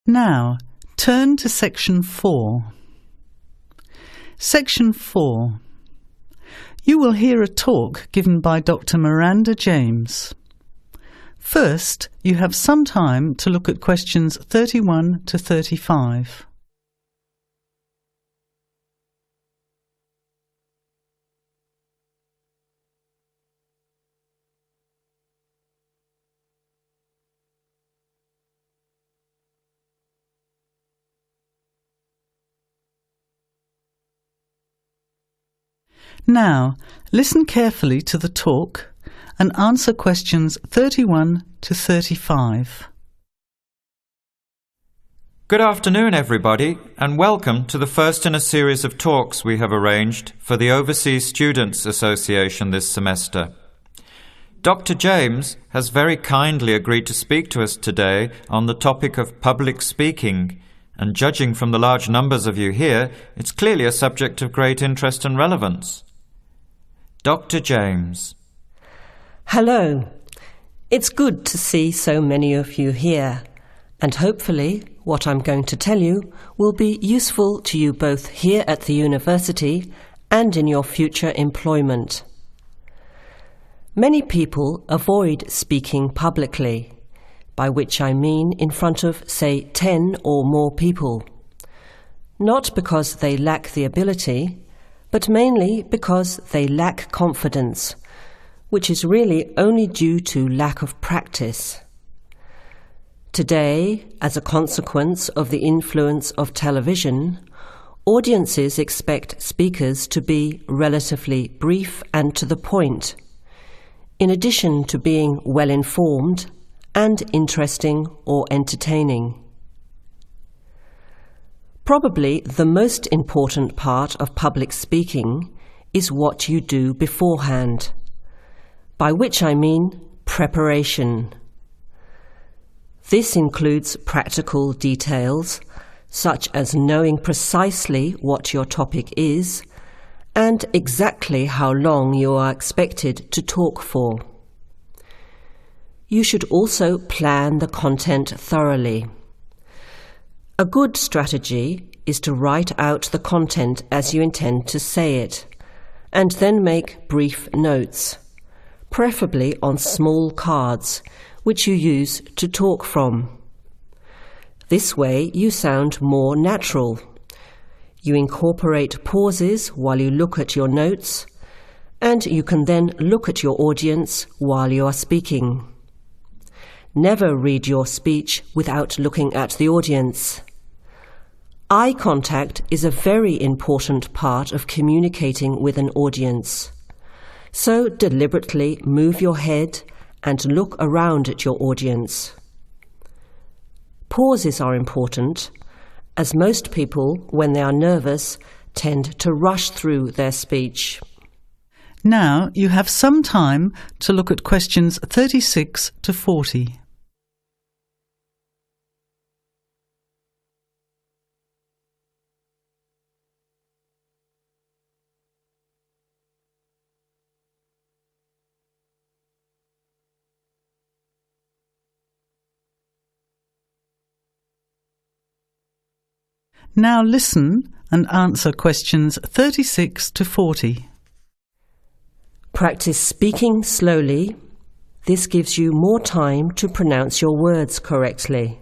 Now, turn to Section 4. Section 4. You will hear a talk given by Dr. Miranda James. First, you have some time to look at questions 31 to 35. Now, listen carefully to the talk and answer questions 31 to 35. Good afternoon, everybody, and welcome to the first in a series of talks we have arranged for the Overseas Students Association this semester. Dr. James has very kindly agreed to speak to us today on the topic of public speaking, and judging from the large numbers of you here, it's clearly a subject of great interest and relevance. Dr. James. Hello. It's good to see so many of you here, and hopefully what I'm going to tell you will be useful to you both here at the university and in your future employment. Many people avoid speaking publicly, by which I mean in front of, say, 10 or more people. Not because they lack the ability, but mainly because they lack confidence, which is really only due to lack of practice. Today, as a consequence of the influence of television, audiences expect speakers to be relatively brief and to the point, in addition to being well-informed and interesting or entertaining. Probably the most important part of public speaking is what you do beforehand, by which I mean preparation. This includes practical details, such as knowing precisely what your topic is and exactly how long you are expected to talk for. You should also plan the content thoroughly. A good strategy is to write out the content as you intend to say it, and then make brief notes, preferably on small cards, which you use to talk from. This way you sound more natural. You incorporate pauses while you look at your notes, and you can then look at your audience while you are speaking. Never read your speech without looking at the audience. Eye contact is a very important part of communicating with an audience. So deliberately move your head and look around at your audience. Pauses are important, as most people, when they are nervous, tend to rush through their speech. Now you have some time to look at questions 36 to 40. Now listen and answer questions 36 to 40. Practice speaking slowly. This gives you more time to pronounce your words correctly.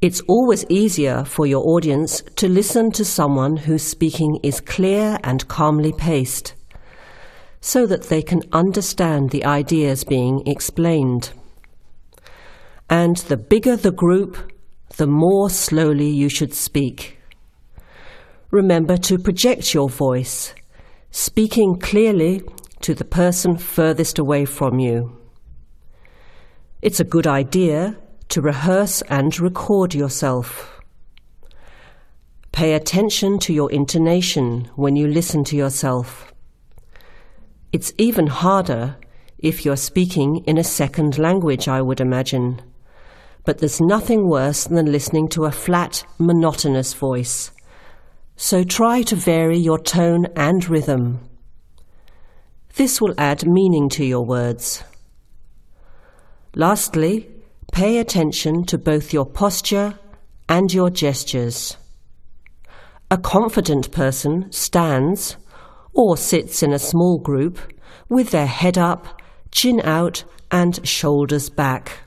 It's always easier for your audience to listen to someone whose speaking is clear and calmly paced, so that they can understand the ideas being explained. And the bigger the group, the more slowly you should speak. Remember to project your voice, speaking clearly to the person furthest away from you. It's a good idea to rehearse and record yourself. Pay attention to your intonation when you listen to yourself. It's even harder if you're speaking in a second language, I would imagine. But there's nothing worse than listening to a flat, monotonous voice. So try to vary your tone and rhythm. This will add meaning to your words. Lastly, pay attention to both your posture and your gestures. A confident person stands or sits in a small group with their head up, chin out, and shoulders back.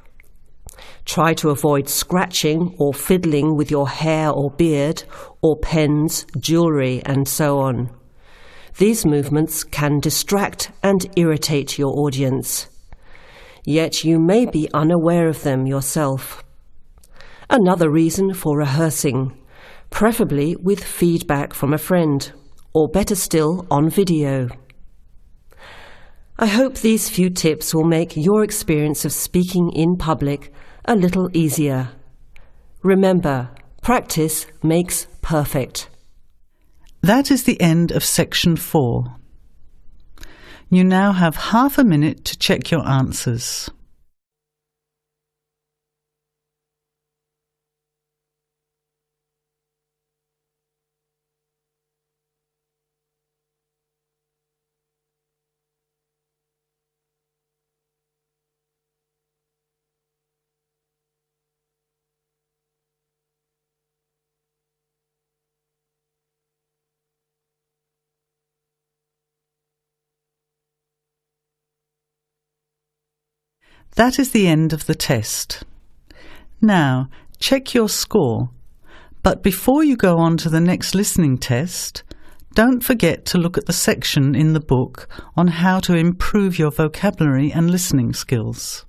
Try to avoid scratching or fiddling with your hair or beard, or pens, jewellery, and so on. These movements can distract and irritate your audience. Yet you may be unaware of them yourself. Another reason for rehearsing, preferably with feedback from a friend, or better still, on video. I hope these few tips will make your experience of speaking in public a little easier. Remember, practice makes perfect. That is the end of section 4. You now have half a minute to check your answers. That is the end of the test. Now, check your score, but before you go on to the next listening test, don't forget to look at the section in the book on how to improve your vocabulary and listening skills.